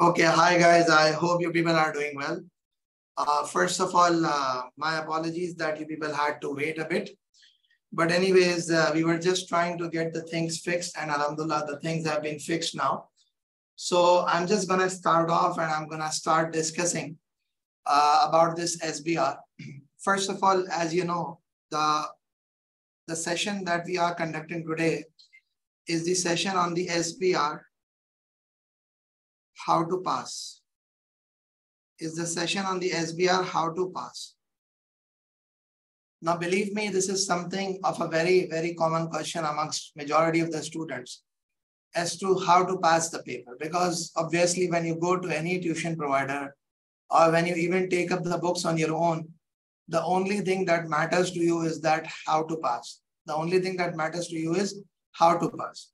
Okay, hi guys. I hope you people are doing well. First of all, my apologies that you people had to wait a bit. But anyways, we were just trying to get the things fixed, and Alhamdulillah, the things have been fixed now. So I'm just gonna start off and I'm gonna start discussing about this SBR. First of all, as you know, the session that we are conducting today is the session on the SBR, how to pass. Is the session on the SBR, how to pass. Now, believe me, this is something of a very, very common question amongst majority of the students as to how to pass the paper. Because obviously, when you go to any tuition provider or when you even take up the books on your own, the only thing that matters to you is that how to pass. The only thing that matters to you is how to pass.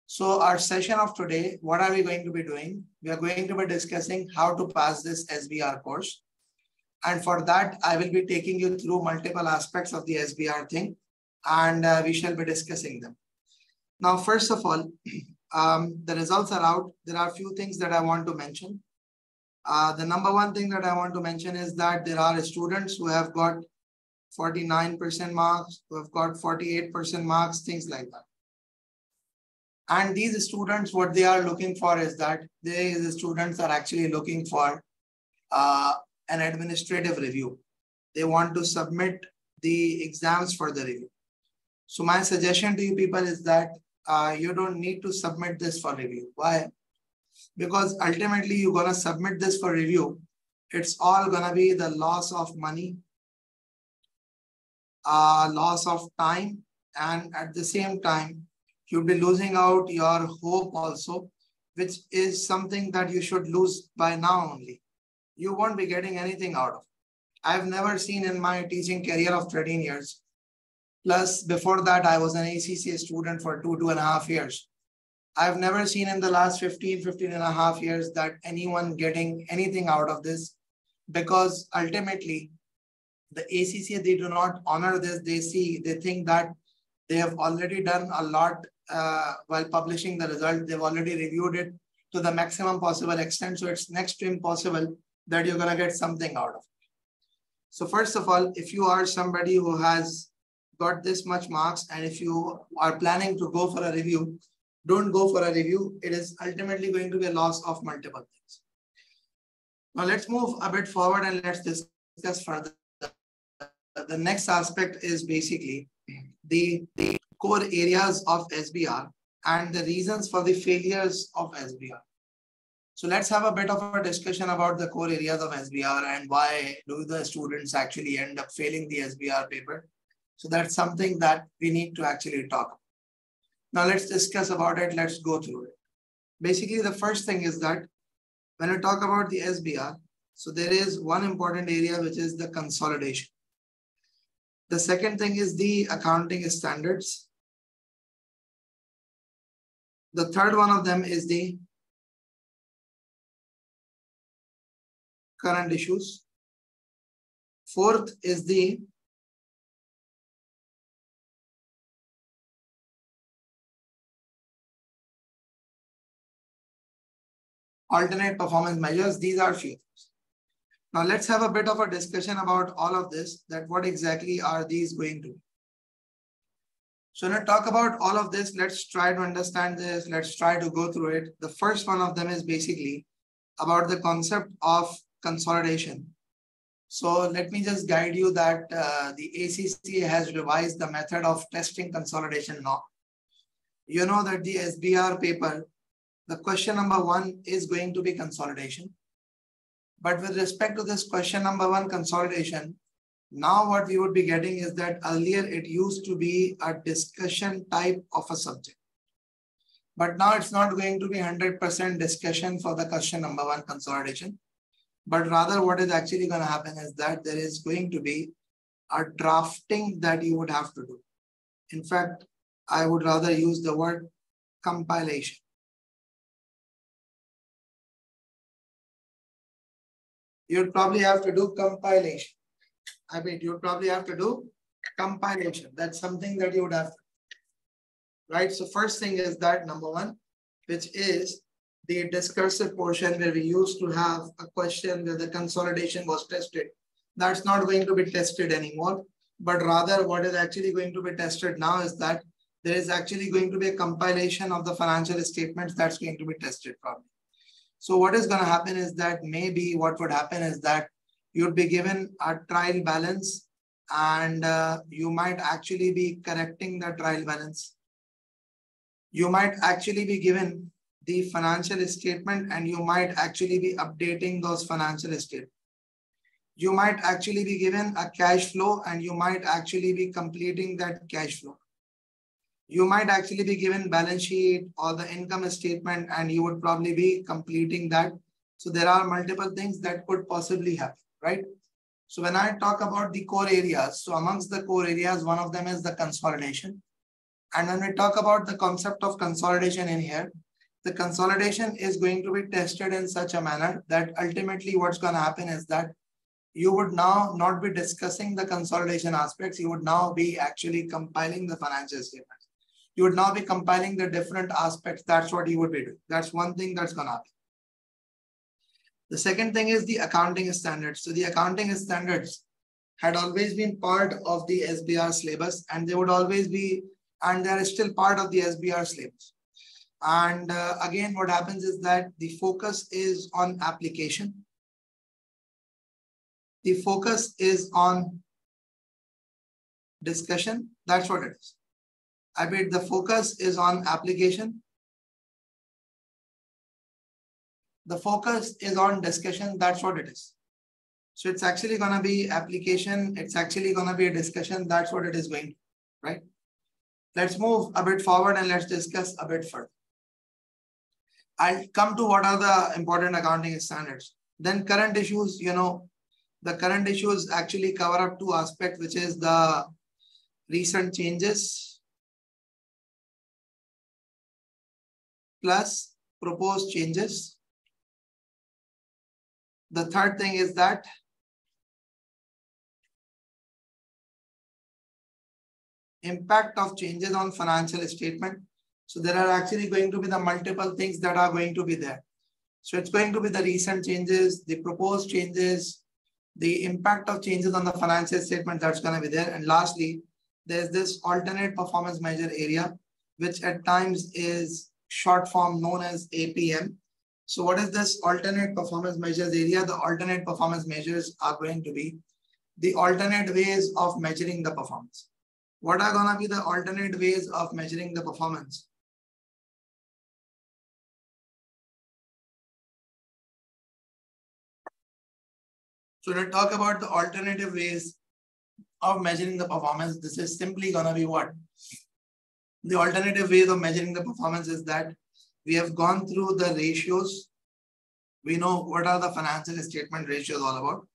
So our session of today, what are we going to be doing? We are going to be discussing how to pass this SBR course. And for that, I will be taking you through multiple aspects of the SBR thing, and we shall be discussing them. Now, first of all, the results are out. There are a few things that I want to mention. The number one thing that I want to mention is that there are students who have got 49% marks, who have got 48% marks, things like that. And these students, what they are looking for is that these students are actually looking for an administrative review. They want to submit the exams for the review. So my suggestion to you people is that you don't need to submit this for review. Why? Because ultimately you're going to submit this for review. It's all going to be the loss of money, loss of time, and at the same time, you'll be losing out your hope also, which is something that you should lose by now only. You won't be getting anything out of it. I've never seen in my teaching career of 13 years. Plus, before that, I was an ACCA student for 2.5 years. I've never seen in the last 15.5 years that anyone getting anything out of this, because ultimately, the ACCA, they do not honor this. They think that they have already done a lot while publishing the result. They've already reviewed it to the maximum possible extent. So it's next to impossible that you're going to get something out of it. So first of all, if you are somebody who has got this much marks and if you are planning to go for a review, don't go for a review. It is ultimately going to be a loss of multiple things. Now let's move a bit forward and let's discuss further. The next aspect is basically the core areas of SBR and the reasons for the failures of SBR. So let's have a bit of a discussion about the core areas of SBR and why do the students actually end up failing the SBR paper. So that's something that we need to actually talk about. Now let's discuss about it. Let's go through it. Basically, the first thing is that when I talk about the SBR, so there is one important area, which is the consolidation. The second thing is the accounting standards. The third one of them is the current issues. Fourth is the alternate performance measures. These are few things. Now let's have a bit of a discussion about all of this, that what exactly are these going to be. So when I talk about all of this, let's try to understand this. Let's try to go through it. The first one of them is basically about the concept of consolidation. So let me just guide you that the ACCA has revised the method of testing consolidation now. You know that the SBR paper, the question number 1 is going to be consolidation. But with respect to this question number 1, consolidation, now what we would be getting is that earlier it used to be a discussion type of a subject. But now it's not going to be 100% discussion for the question number 1, consolidation. But rather what is actually going to happen is that there is going to be a drafting that you would have to do. In fact, I would rather use the word compilation. You'd probably have to do compilation. You'd probably have to do compilation. That's something that you would have to do. Right? So first thing is that number 1, which is the discursive portion where we used to have a question where the consolidation was tested. That's not going to be tested anymore, but rather what is actually going to be tested now is that there is actually going to be a compilation of the financial statements that's going to be tested probably. So what is going to happen is that maybe what would happen is that you'd be given a trial balance and you might actually be correcting the trial balance. You might actually be given the financial statement and you might actually be updating those financial statements. You might actually be given a cash flow and you might actually be completing that cash flow. You might actually be given balance sheet or the income statement and you would probably be completing that. So there are multiple things that could possibly happen, right? So when I talk about the core areas, so amongst the core areas, one of them is the consolidation. And when we talk about the concept of consolidation in here, the consolidation is going to be tested in such a manner that ultimately what's going to happen is that you would now not be discussing the consolidation aspects. You would now be actually compiling the financial statements. You would now be compiling the different aspects. That's what you would be doing. That's one thing that's going to happen. The second thing is the accounting standards. So the accounting standards had always been part of the SBR syllabus and they would always be, and they are still part of the SBR syllabus. And again, what happens is that the focus is on application. The focus is on discussion. That's what it is. I mean, the focus is on application. The focus is on discussion. That's what it is. So it's actually going to be application. It's actually going to be a discussion. That's what it is going to, right? Let's move a bit forward and let's discuss a bit further. I'll come to what are the important accounting standards. Then current issues, you know, the current issues actually cover up two aspects, which is the recent changes plus proposed changes. The third thing is that impact of changes on financial statement. So there are actually going to be the multiple things that are going to be there. So it's going to be the recent changes, the proposed changes, the impact of changes on the financial statement that's going to be there. And lastly, there's this alternate performance measure area, which at times is short form known as APM. So what is this alternate performance measures area? The alternate performance measures are going to be the alternate ways of measuring the performance. What are going to be the alternate ways of measuring the performance? So to talk about the alternative ways of measuring the performance, this is simply going to be what? The alternative ways of measuring the performance is that we have gone through the ratios. We know what are the financial statement ratios all about.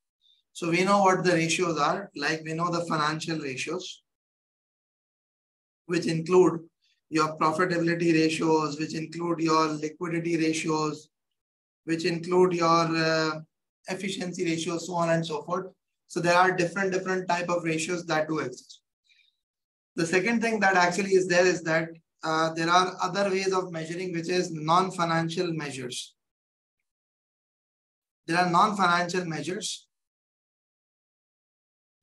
So we know what the ratios are, like we know the financial ratios, which include your profitability ratios, which include your liquidity ratios, which include your efficiency ratios, so on and so forth. So there are different type of ratios that do exist. The second thing that actually is there is that there are other ways of measuring, which is non-financial measures. There are non-financial measures.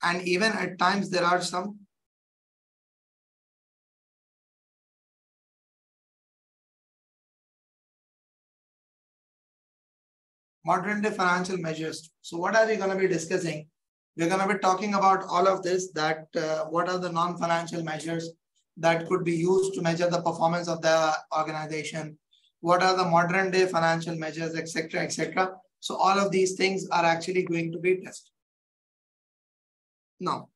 And even at times there are some modern day financial measures. So what are we going to be discussing? We're going to be talking about all of this, that what are the non-financial measures that could be used to measure the performance of the organization? What are the modern day financial measures, etc., etc. So all of these things are actually going to be tested. Now,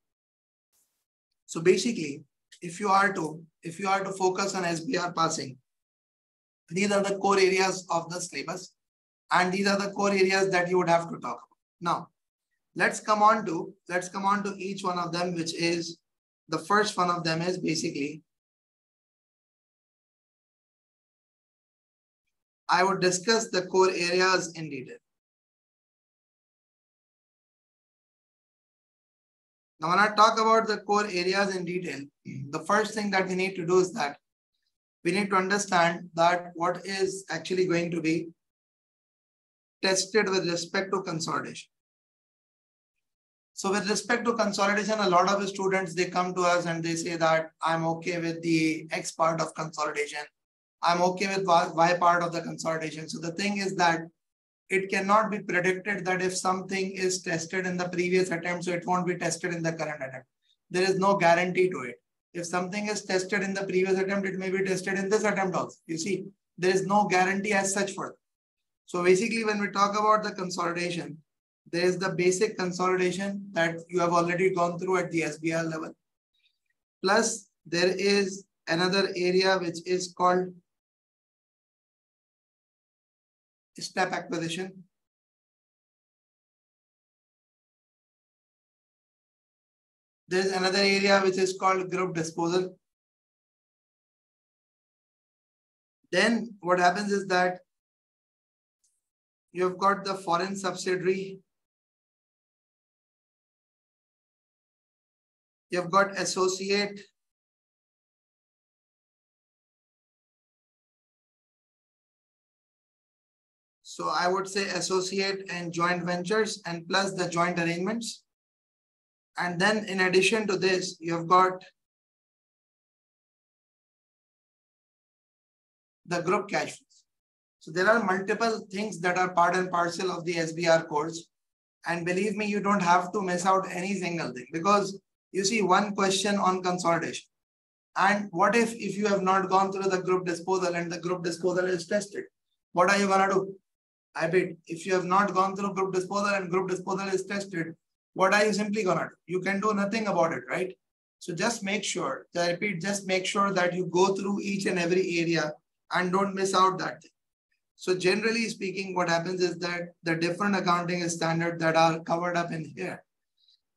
so basically, if you are to focus on SBR passing, these are the core areas of the syllabus, and these are the core areas that you would have to talk about. Now, let's come on to each one of them, which is the first one of them is basically I would discuss the core areas in detail. Now, when I talk about the core areas in detail, the first thing that we need to do is that we need to understand that what is actually going to be tested with respect to consolidation. So with respect to consolidation, a lot of students, they come to us and they say that I'm okay with the X part of consolidation. I'm okay with Y part of the consolidation. So the thing is that it cannot be predicted that if something is tested in the previous attempt, so it won't be tested in the current attempt. There is no guarantee to it. If something is tested in the previous attempt, it may be tested in this attempt also. You see, there is no guarantee as such for it. So basically, when we talk about the consolidation, there is the basic consolidation that you have already gone through at the SBR level. Plus, there is another area which is called step acquisition. There is another area which is called group disposal. Then what happens is that you have got the foreign subsidiary. You have got associate. So I would say associate and joint ventures and plus the joint arrangements. And then in addition to this, you have got the group cash flows. So there are multiple things that are part and parcel of the SBR course. And believe me, you don't have to miss out any single thing, because you see one question on consolidation. And what if you have not gone through the group disposal and the group disposal is tested? What are you going to do? I bet if you have not gone through group disposal and group disposal is tested, what are you simply going to do? You can do nothing about it, right? So just make sure, I repeat, just make sure that you go through each and every area and don't miss out that thing. So generally speaking, what happens is that the different accounting standards that are covered up in here,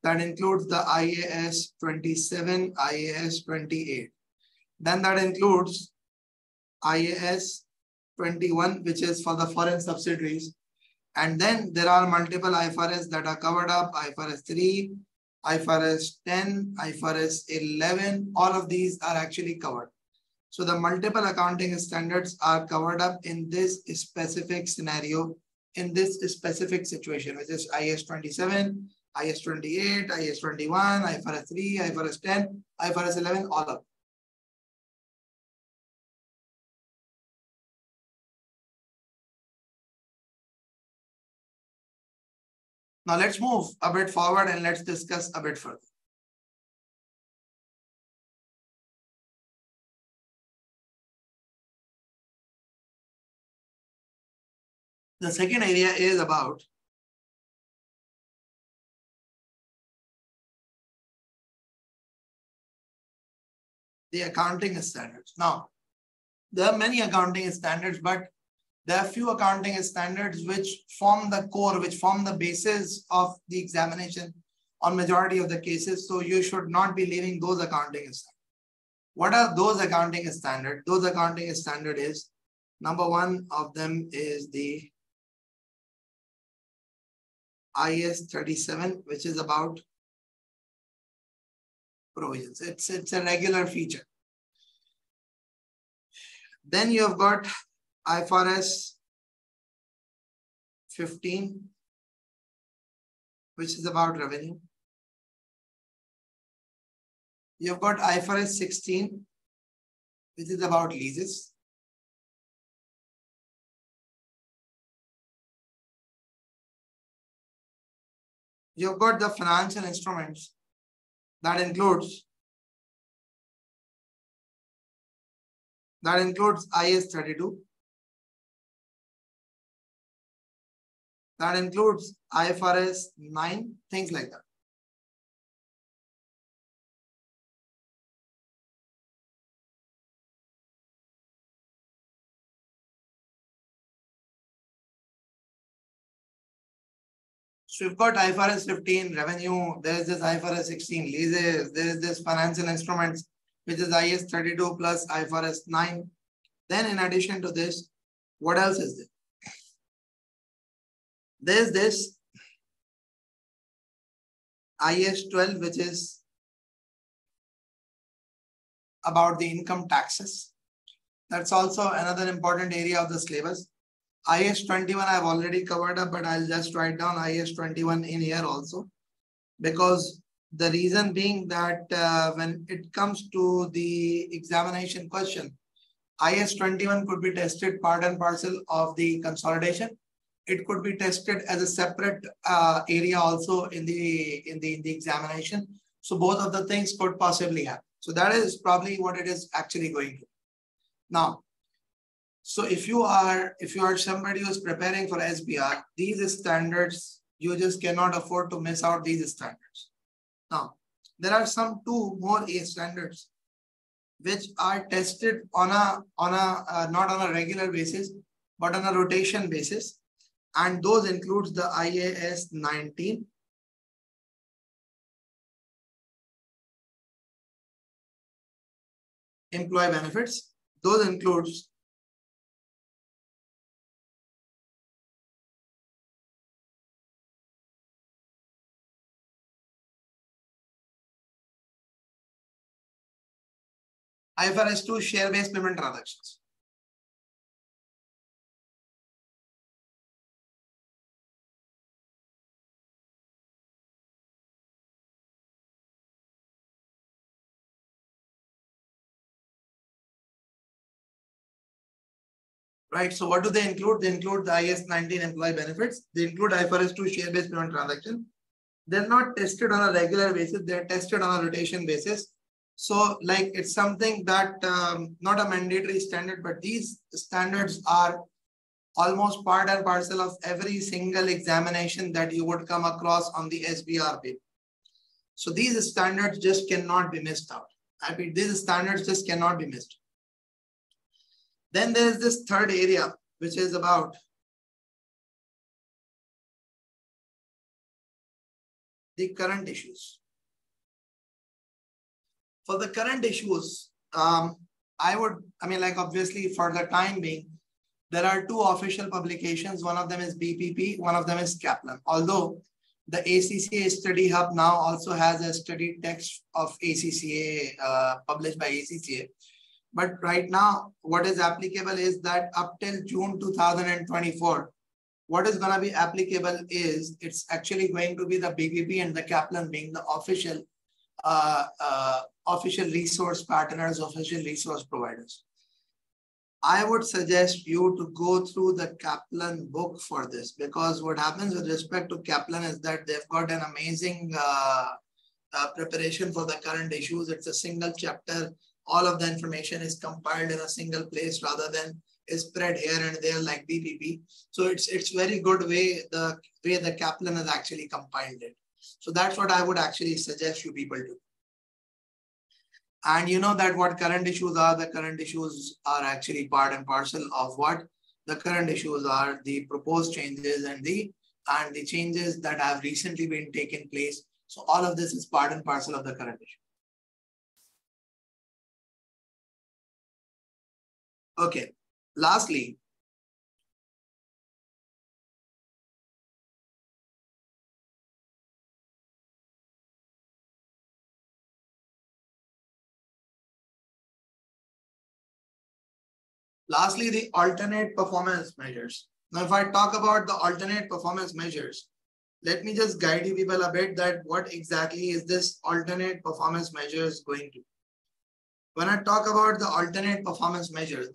that includes the IAS 27, IAS 28. Then that includes IAS 21, which is for the foreign subsidiaries. And then there are multiple IFRS that are covered up, IFRS 3, IFRS 10, IFRS 11, all of these are actually covered. So the multiple accounting standards are covered up in this specific scenario, in this specific situation, which is IAS 27, IAS 28, IAS 21, IFRS 3, IFRS 10, IFRS 11, all of them. Now let's move a bit forward and let's discuss a bit further. The second area is about the accounting standards. Now, there are many accounting standards, but there are few accounting standards which form the core, which form the basis of the examination on majority of the cases. So you should not be leaving those accounting standards. What are those accounting standards? Those accounting standards is, number one of them is the IAS 37, which is about provisions. It's a regular feature. Then you have got IFRS 15, which is about revenue. You've got IFRS 16, which is about leases. You've got the financial instruments that includes IAS 32. That includes IFRS 9, things like that. So you've got IFRS 15 revenue, there is this IFRS 16 leases, there is this financial instruments, which is IAS 32 plus IFRS 9. Then in addition to this, what else is there? There's this IAS 12, which is about the income taxes. That's also another important area of the syllabus. IS 21 I've already covered up, but I'll just write down IS 21 in here also, because the reason being that when it comes to the examination question, IS 21 could be tested part and parcel of the consolidation. It could be tested as a separate area also in the examination. So both of the things could possibly happen. So that is probably what it is actually going to. Now, so if you are somebody who is preparing for SBR, these standards, you just cannot afford to miss out these standards. Now, there are some two more A standards which are tested on a not on a regular basis, but on a rotation basis. And those includes the IAS 19, employee benefits. Those includes IFRS 2 share-based payment transactions. Right. So what do they include? They include the IAS 19 employee benefits. They include IFRS 2 share-based payment transaction. They're not tested on a regular basis. They're tested on a rotation basis. So like it's something that not a mandatory standard, but these standards are almost part and parcel of every single examination that you would come across on the SBR paper. So these standards just cannot be missed out. I mean, these standards just cannot be missed. Then there is this third area, which is about the current issues. For the current issues, obviously for the time being, there are two official publications. One of them is BPP, one of them is Kaplan. Although the ACCA Study Hub now also has a study text of ACCA published by ACCA. But right now, what is applicable is that up till June 2024, what is going to be applicable is it's actually going to be the BPP and the Kaplan being the official resource partners, official resource providers. I would suggest you to go through the Kaplan book for this, because what happens with respect to Kaplan is that they've got an amazing preparation for the current issues. It's a single chapter. All of the information is compiled in a single place rather than is spread here and there like BPP. So it's very good way the Kaplan has actually compiled it. So that's what I would actually suggest you people do. And you know that what current issues are. The current issues are actually part and parcel of what the current issues are, the proposed changes and the changes that have recently been taken place. So all of this is part and parcel of the current issue. Okay. Lastly, the alternate performance measures. Now, if I talk about the alternate performance measures, let me just guide you people a bit that what exactly is this alternate performance measures going to. When I talk about the alternate performance measures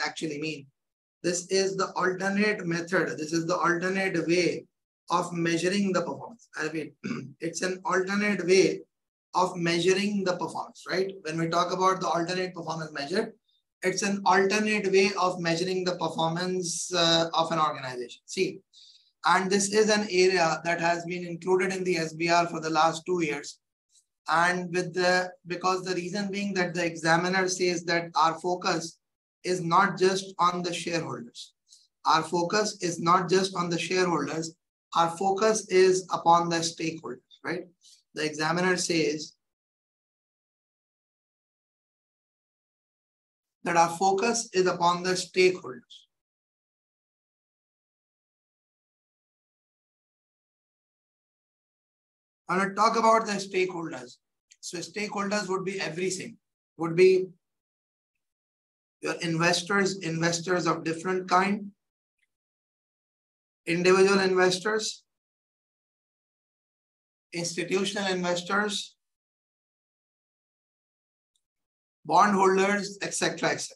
actually mean this is the alternate method. This is the alternate way of measuring the performance. I mean, it's an alternate way of measuring the performance, right? When we talk about the alternate performance measure, it's an alternate way of measuring the performance of an organization. See, and this is an area that has been included in the SBR for the last 2 years. And because the reason being that the examiner says that our focus is not just on the shareholders. Our focus is not just on the shareholders. Our focus is upon the stakeholders, right? The examiner says that our focus is upon the stakeholders. When I talk about the stakeholders, so stakeholders would be everything, would be Your investors of different kind, individual investors, institutional investors, bondholders, etc., etc.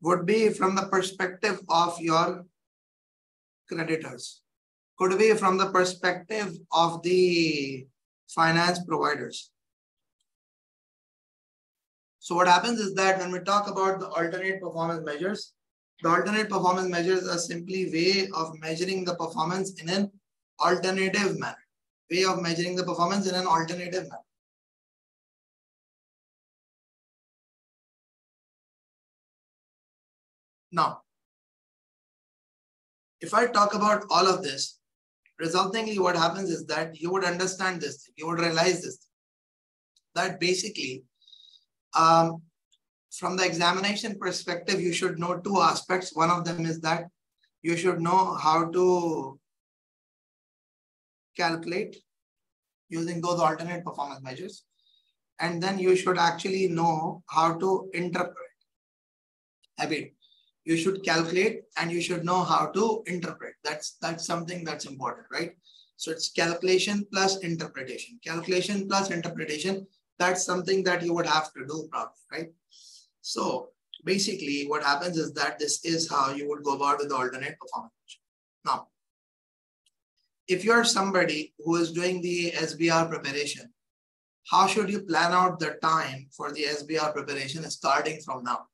Would be from the perspective of your creditors. Could be from the perspective of the finance providers. So what happens is that when we talk about the alternate performance measures, the alternate performance measures are simply way of measuring the performance in an alternative manner. Way of measuring the performance in an alternative manner. Now, if I talk about all of this, resultingly what happens is that you would understand this thing, you would realize this, that basically from the examination perspective, you should know two aspects. One of them is that you should know how to calculate using those alternate performance measures. And then you should actually know how to interpret. I mean, you should calculate and you should know how to interpret. That's something that's important, right? So it's calculation plus interpretation. Calculation plus interpretation. That's something that you would have to do probably, right? So basically what happens is that this is how you would go about with the alternate performance measure. Now, if you're somebody who is doing the SBR preparation, how should you plan out the time for the SBR preparation starting from now?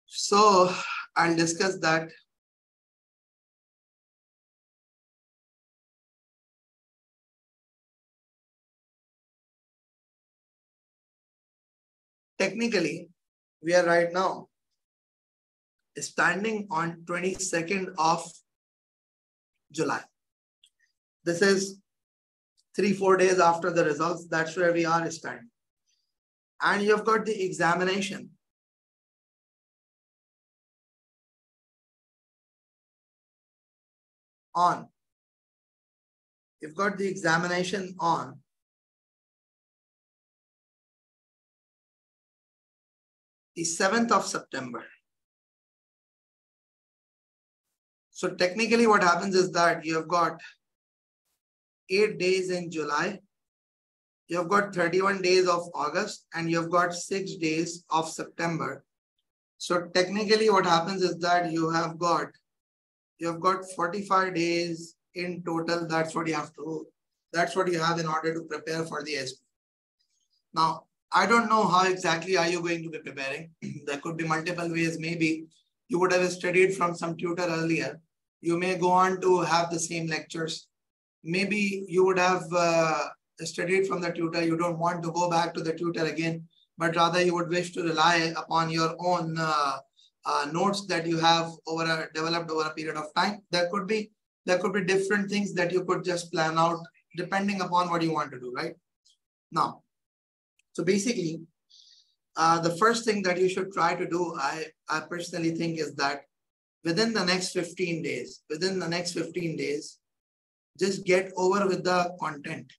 So I'll discuss that. Technically, we are right now standing on 22nd of July. This is 3-4 days after the results. That's where we are standing. And you've got the examination on. You've got the examination on the 7th of September. So technically what happens is that you have got 8 days in July, you have got 31 days of August, and you have got 6 days of September. So technically what happens is that you have got 45 days in total. That's what you have to, that's what you have in order to prepare for the SBR. Now, I don't know how exactly are you going to be preparing. There could be multiple ways. Maybe you would have studied from some tutor earlier. You may go on to have the same lectures. Maybe you would have studied from the tutor. You don't want to go back to the tutor again, but rather you would wish to rely upon your own notes that you have developed over a period of time. There could be different things that you could just plan out depending upon what you want to do, right? Now, so basically, the first thing that you should try to do, I personally think, is that within the next 15 days, just get over with the content.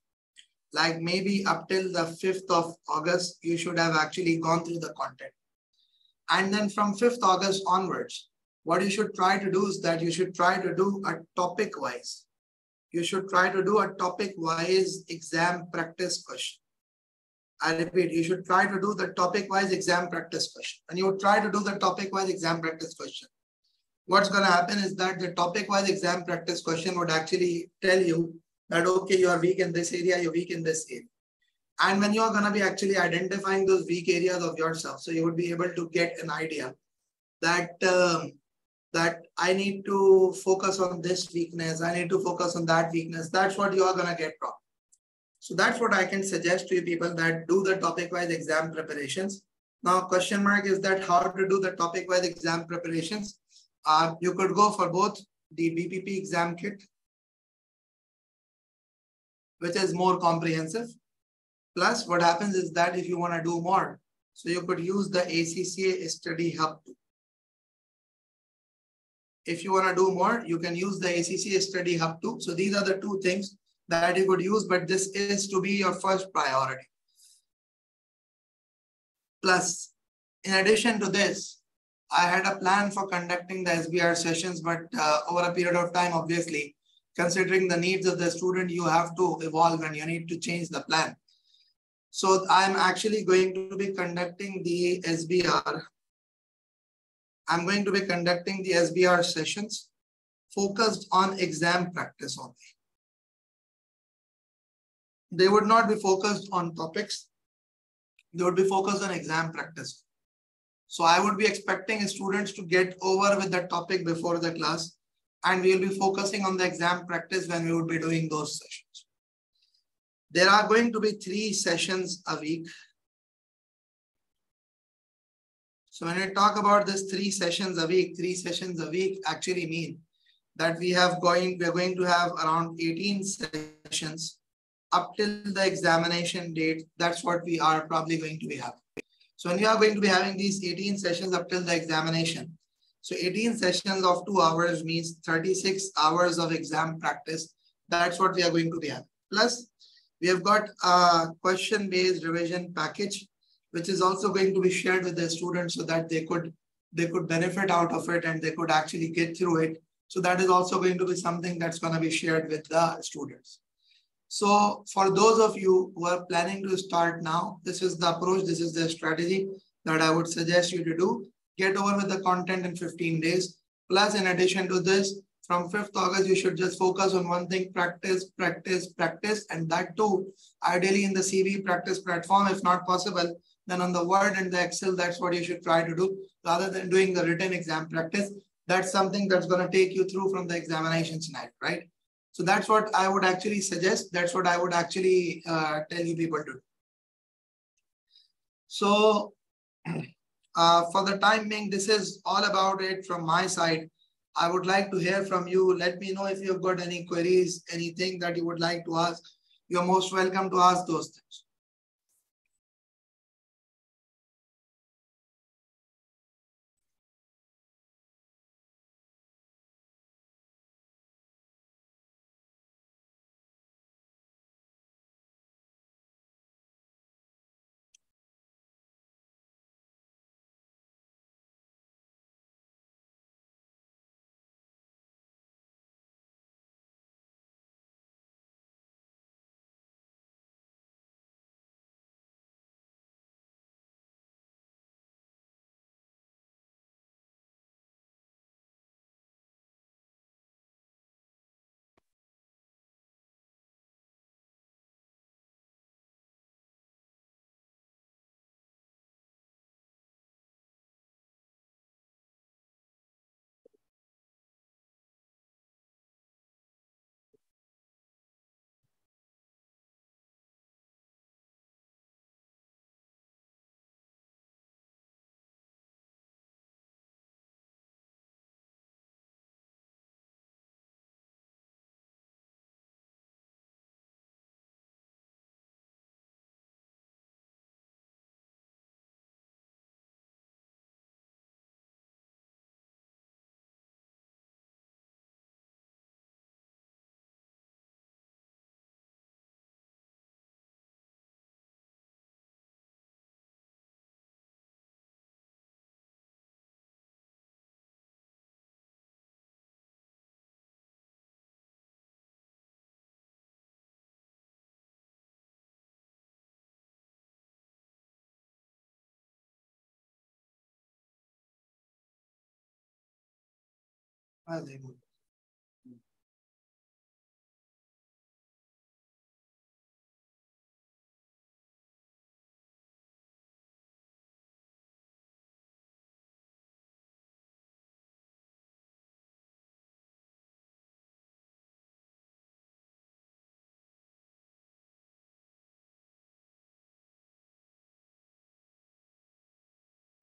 Like maybe up till the 5th of August, you should have actually gone through the content. And then from 5th August onwards, what you should try to do is that you should try to do a topic-wise. You should try to do a topic-wise exam practice question. I repeat, you should try to do the topic-wise exam practice question. And you would try to do the topic-wise exam practice question. What's going to happen is that the topic-wise exam practice question would actually tell you that, okay, you are weak in this area, you're weak in this area. And when you are going to be actually identifying those weak areas of yourself, so you would be able to get an idea that, that I need to focus on this weakness, I need to focus on that weakness. That's what you are going to get from. So that's what I can suggest to you people, that do the topic-wise exam preparations. Now, question mark is that how to do the topic-wise exam preparations. You could go for both the BPP exam kit, which is more comprehensive. Plus, what happens is that if you want to do more, so you could use the ACCA Study Hub. If you want to do more, you can use the ACCA Study Hub too. So these are the two things that you could use, but this is to be your first priority. Plus, In addition to this, I had a plan for conducting the SBR sessions, but over a period of time, obviously, considering the needs of the student, you have to evolve and you need to change the plan. So I'm actually going to be conducting the SBR. I'm going to be conducting the SBR sessions focused on exam practice only. They would not be focused on topics. They would be focused on exam practice. So I would be expecting students to get over with the topic before the class, and we will be focusing on the exam practice when we would be doing those sessions. There are going to be 3 sessions a week. So when we talk about this 3 sessions a week, 3 sessions a week actually mean that we are going to have around 18 sessions up till the examination date. That's what we are probably going to be having. So when you are going to be having these 18 sessions up till the examination, so 18 sessions of 2 hours means 36 hours of exam practice. That's what we are going to be having. Plus, we have got a question-based revision package, which is also going to be shared with the students so that they could benefit out of it and they could actually get through it. So that is also going to be something that's going to be shared with the students. So for those of you who are planning to start now, this is the approach, this is the strategy that I would suggest you to do. Get over with the content in 15 days. Plus, in addition to this, from 5th August, you should just focus on one thing: practice, practice, practice. And that too, ideally in the CV practice platform. If not possible, then on the Word and the Excel, that's what you should try to do rather than doing the written exam practice. That's something that's going to take you through from the examination scenario, right? So that's what I would actually suggest. That's what I would actually tell you people to do. So for the time being, this is all about it from my side. I would like to hear from you. Let me know if you've got any queries, anything that you would like to ask. You're most welcome to ask those things. Very good.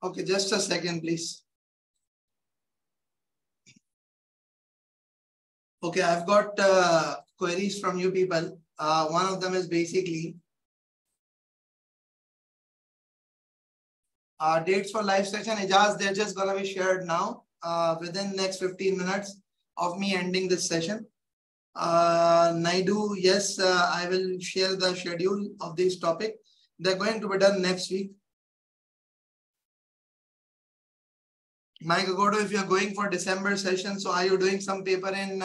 Okay, just a second, please. Okay, I've got queries from you people. One of them is basically dates for live session. Ijaz, they're just going to be shared now within next 15 minutes of me ending this session. Naidu, yes, I will share the schedule of this topic. They're going to be done next week. Mike Agodo, if you're going for December session, so are you doing some paper in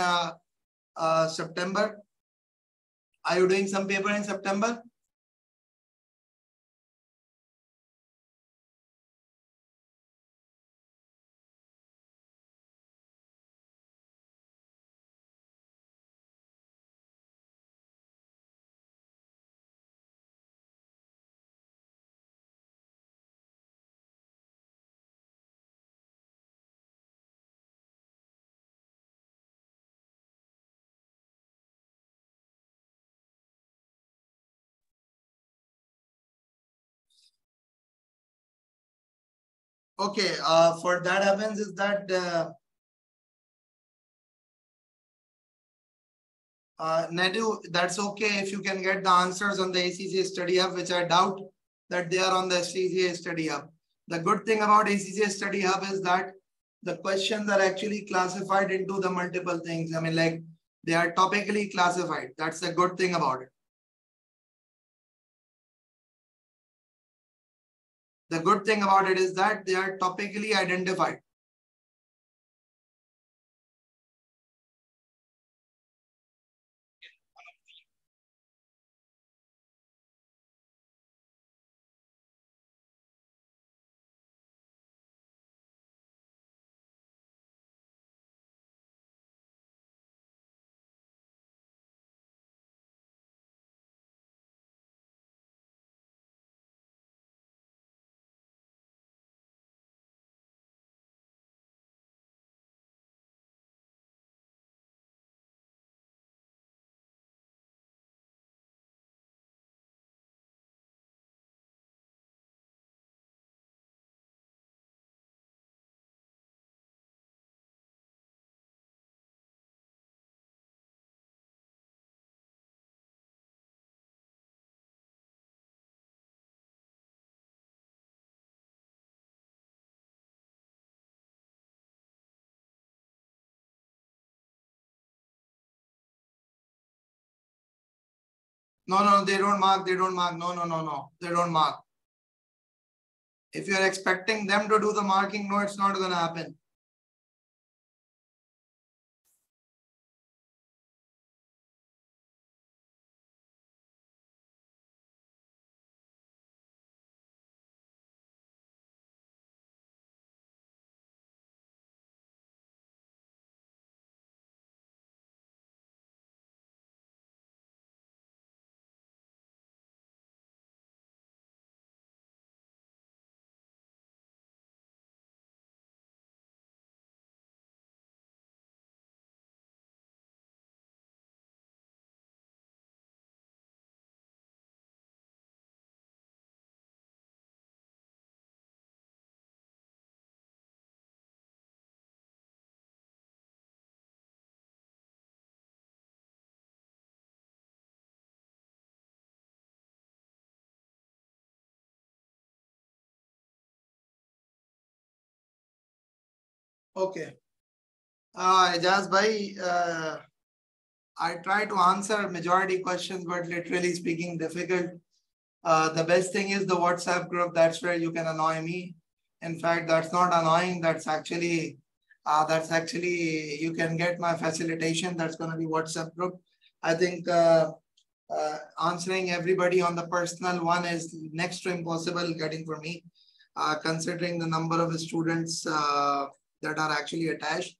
September? Are you doing some paper in September? Okay, for that happens is that Nadu, that's okay if you can get the answers on the ACCA Study Hub, which I doubt that they are on the ACCA Study Hub. The good thing about ACCA Study Hub is that the questions are actually classified into the multiple things. I mean, like they are topically classified. That's the good thing about it. The good thing about it is that they are topically identified. No, they don't mark. They don't mark. No. They don't mark. If you're expecting them to do the marking, no, it's not going to happen. Okay. Ijaz bhai, I try to answer majority questions, but literally speaking, difficult. The best thing is the WhatsApp group. That's where you can annoy me. In fact, that's not annoying. That's actually you can get my facilitation. That's going to be WhatsApp group. I think answering everybody on the personal one is next to impossible getting for me, considering the number of students that are actually attached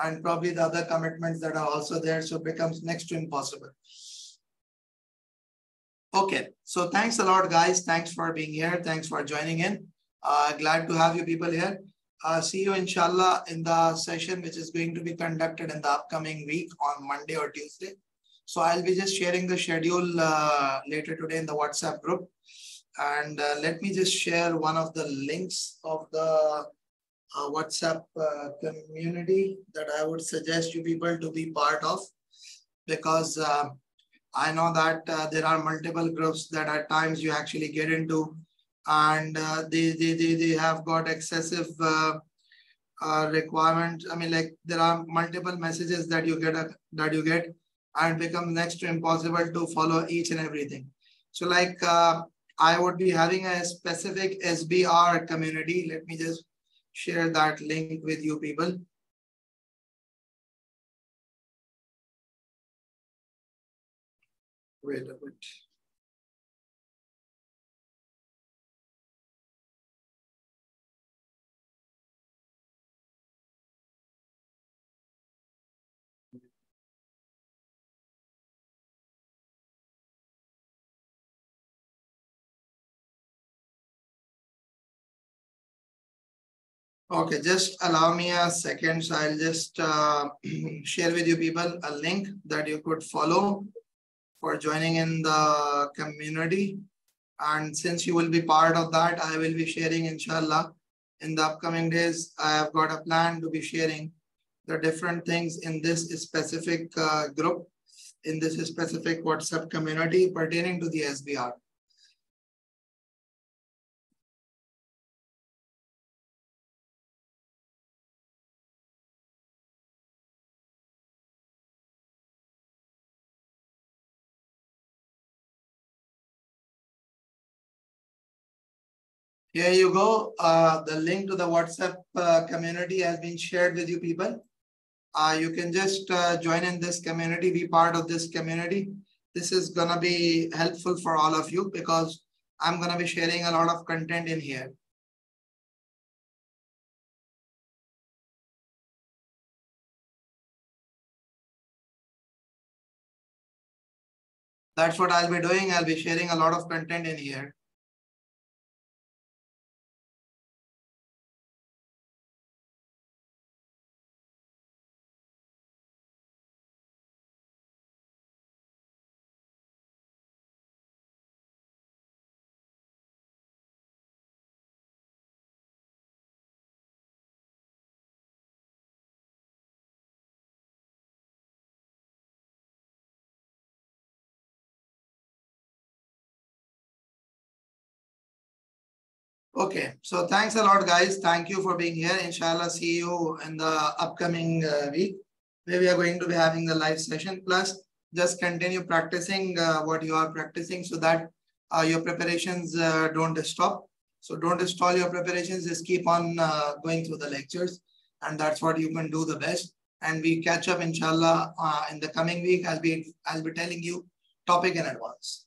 and probably the other commitments that are also there. So it becomes next to impossible. Okay, so thanks a lot, guys. Thanks for being here. Thanks for joining in. Glad to have you people here. See you, inshallah, in the session which is going to be conducted in the upcoming week on Monday or Tuesday. So I'll be just sharing the schedule later today in the WhatsApp group. And let me just share one of the links of the WhatsApp community that I would suggest you people to be part of, because I know that there are multiple groups that at times you actually get into, and they have got excessive requirements. I mean, like there are multiple messages that you get and it becomes next to impossible to follow each and everything. So like I would be having a specific SBR community. Let me just share that link with you people. Wait a bit. Okay, just allow me a second. So I'll just share with you people a link that you could follow for joining in the community. And since you will be part of that, I will be sharing, inshallah, in the upcoming days. I have got a plan to be sharing the different things in this specific group, in this specific WhatsApp community pertaining to the SBR. Here you go. The link to the WhatsApp community has been shared with you people. You can just join in this community, be part of this community. This is going to be helpful for all of you because I'm going to be sharing a lot of content in here. That's what I'll be doing. I'll be sharing a lot of content in here. Okay, so thanks a lot, guys. Thank you for being here. Inshallah, see you in the upcoming week, where we are going to be having the live session. Plus, just continue practicing what you are practicing so that your preparations don't stop. So don't stall your preparations. Just keep on going through the lectures, and that's what you can do the best. And we catch up, inshallah, in the coming week. I'll be telling you topic in advance.